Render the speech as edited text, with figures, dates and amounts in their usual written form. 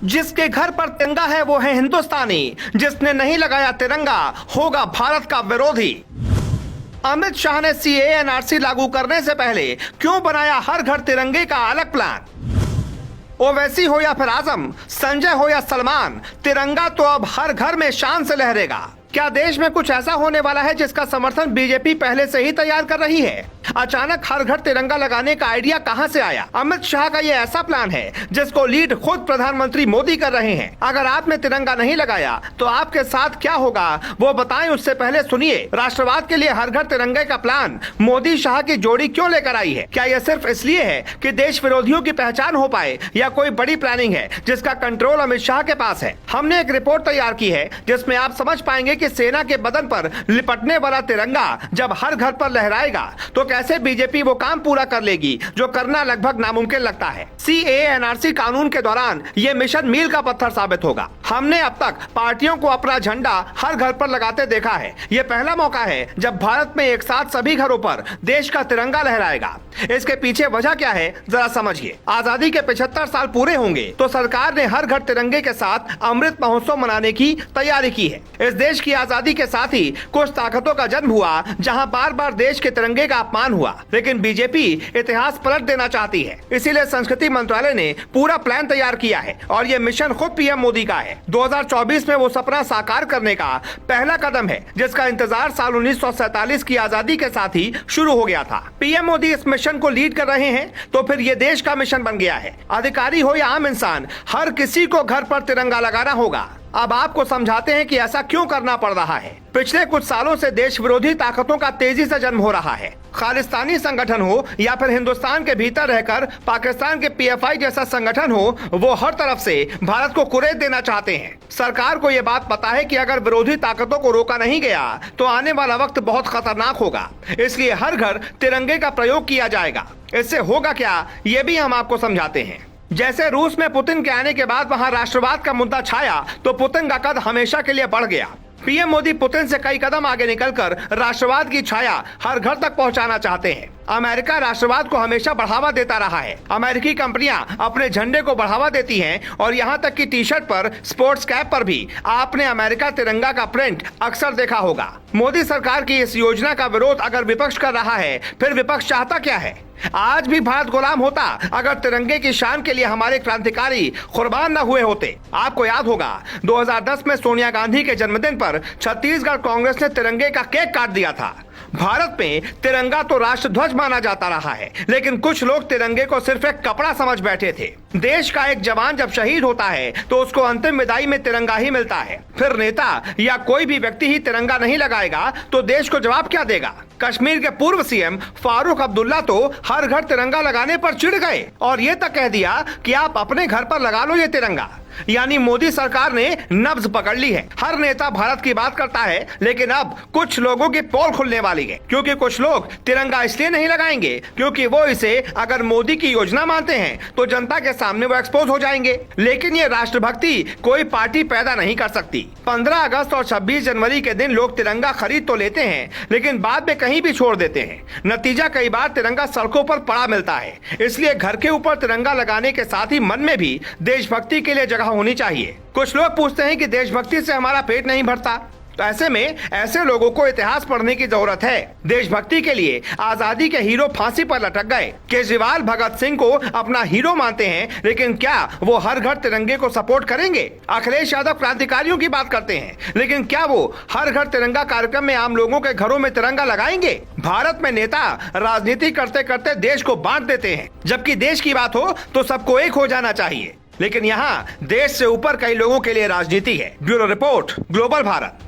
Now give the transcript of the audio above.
जिसके घर पर तिरंगा है वो है हिंदुस्तानी, जिसने नहीं लगाया तिरंगा होगा भारत का विरोधी। अमित शाह ने सीएए एनआरसी लागू करने से पहले क्यों बनाया हर घर तिरंगे का अलग प्लान? ओवैसी हो या फिर आजम, संजय हो या सलमान, तिरंगा तो अब हर घर में शान से लहरेगा। क्या देश में कुछ ऐसा होने वाला है जिसका समर्थन बीजेपी पहले से ही तैयार कर रही है? अचानक हर घर तिरंगा लगाने का आइडिया कहां से आया? अमित शाह का ये ऐसा प्लान है जिसको लीड खुद प्रधानमंत्री मोदी कर रहे हैं। अगर आपने तिरंगा नहीं लगाया तो आपके साथ क्या होगा वो बताएं, उससे पहले सुनिए राष्ट्रवाद के लिए हर घर तिरंगे का प्लान मोदी शाह की जोड़ी क्यों लेकर आई है। क्या यह सिर्फ इसलिए है कि देश विरोधियों की पहचान हो पाए या कोई बड़ी प्लानिंग है जिसका कंट्रोल अमित शाह के पास है? हमने एक रिपोर्ट तैयार की है जिसमें आप समझ पाएंगे कि सेना के बदन पर लिपटने वाला तिरंगा जब हर घर पर लहराएगा तो कैसे बीजेपी वो काम पूरा कर लेगी जो करना लगभग नामुमकिन लगता है। सीएए एनआरसी कानून के दौरान ये मिशन मील का पत्थर साबित होगा। हमने अब तक पार्टियों को अपना झंडा हर घर पर लगाते देखा है। ये पहला मौका है जब भारत में एक साथ सभी घरों पर देश का तिरंगा लहराएगा। इसके पीछे वजह क्या है जरा समझिए। आजादी के 75 साल पूरे होंगे तो सरकार ने हर घर तिरंगे के साथ अमृत महोत्सव मनाने की तैयारी की है। इस देश की आजादी के साथ ही कुछ ताकतों का जन्म हुआ जहां बार बार देश के तिरंगे का अपमान हुआ, लेकिन बीजेपी इतिहास पलट देना चाहती है। इसीलिए संस्कृति मंत्रालय ने पूरा प्लान तैयार किया है और ये मिशन खुद पीएम मोदी का है। 2024 में वो सपना साकार करने का पहला कदम है जिसका इंतजार साल 1947 की आजादी के साथ ही शुरू हो गया था। पीएम मोदी इस मिशन को लीड कर रहे हैं तो फिर ये देश का मिशन बन गया है। अधिकारी हो या आम इंसान, हर किसी को घर पर तिरंगा लगाना होगा। अब आपको समझाते हैं कि ऐसा क्यों करना पड़ रहा है। पिछले कुछ सालों से देश विरोधी ताकतों का तेजी से जन्म हो रहा है। खालिस्तानी संगठन हो या फिर हिंदुस्तान के भीतर रहकर पाकिस्तान के पीएफआई जैसा संगठन हो, वो हर तरफ से भारत को कुरेद देना चाहते हैं। सरकार को ये बात पता है कि अगर विरोधी ताकतों को रोका नहीं गया तो आने वाला वक्त बहुत खतरनाक होगा। इसलिए हर घर तिरंगे का प्रयोग किया जाएगा। इससे होगा क्या ये भी हम आपको समझाते हैं। जैसे रूस में पुतिन के आने के बाद वहां राष्ट्रवाद का मुद्दा छाया तो पुतिन का कद हमेशा के लिए बढ़ गया। पीएम मोदी पुतिन से कई कदम आगे निकलकर राष्ट्रवाद की छाया हर घर तक पहुंचाना चाहते हैं। अमेरिका राष्ट्रवाद को हमेशा बढ़ावा देता रहा है। अमेरिकी कंपनियां अपने झंडे को बढ़ावा देती हैं और यहां तक कि टी शर्ट पर, स्पोर्ट्स कैप पर भी आपने अमेरिका तिरंगा का प्रिंट अक्सर देखा होगा। मोदी सरकार की इस योजना का विरोध अगर विपक्ष कर रहा है, फिर विपक्ष चाहता क्या है? आज भी भारत गुलाम होता अगर तिरंगे की शान के लिए हमारे क्रांतिकारी कुर्बान न हुए होते। आपको याद होगा 2010 में सोनिया गांधी के जन्मदिन पर छत्तीसगढ़ कांग्रेस ने तिरंगे का केक काट दिया था। भारत में तिरंगा तो राष्ट्र ध्वज माना जाता रहा है, लेकिन कुछ लोग तिरंगे को सिर्फ एक कपड़ा समझ बैठे थे। देश का एक जवान जब शहीद होता है तो उसको अंतिम विदाई में तिरंगा ही मिलता है। फिर नेता या कोई भी व्यक्ति ही तिरंगा नहीं लगाएगा तो देश को जवाब क्या देगा? कश्मीर के पूर्व सीएम फारूक अब्दुल्ला तो हर घर तिरंगा लगाने पर चिढ़ गए और ये तक कह दिया कि आप अपने घर पर लगा लो ये तिरंगा। यानी मोदी सरकार ने नब्ज पकड़ ली है। हर नेता भारत की बात करता है, लेकिन अब कुछ लोगों की पोल खुलने वाली है, क्योंकि कुछ लोग तिरंगा इसलिए नहीं लगाएंगे क्योंकि वो इसे अगर मोदी की योजना मानते हैं तो जनता के सामने वो एक्सपोज हो जाएंगे। लेकिन ये राष्ट्रभक्ति कोई पार्टी पैदा नहीं कर सकती। 15 अगस्त और 26 जनवरी के दिन लोग तिरंगा खरीद तो लेते हैं, लेकिन बाद में कहीं भी छोड़ देते हैं। नतीजा कई बार तिरंगा सड़कों पर पड़ा मिलता है। इसलिए घर के ऊपर तिरंगा लगाने के साथ ही मन में भी देशभक्ति के लिए जगह होनी चाहिए। कुछ लोग पूछते हैं कि देशभक्ति से हमारा पेट नहीं भरता, तो ऐसे में ऐसे लोगों को इतिहास पढ़ने की जरूरत है। देशभक्ति के लिए आजादी के हीरो फांसी पर लटक गए। केजरीवाल भगत सिंह को अपना हीरो मानते हैं, लेकिन क्या वो हर घर तिरंगे को सपोर्ट करेंगे? अखिलेश यादव क्रांतिकारियों की बात करते हैं, लेकिन क्या वो हर घर तिरंगा कार्यक्रम में आम लोगों के घरों में तिरंगा लगाएंगे? भारत में नेता राजनीति करते करते देश को बांट देते हैं, जबकि देश की बात हो तो सबको एक हो जाना चाहिए। लेकिन यहाँ देश से ऊपर कई लोगों के लिए राजनीति है। Bureau report, global Bharat.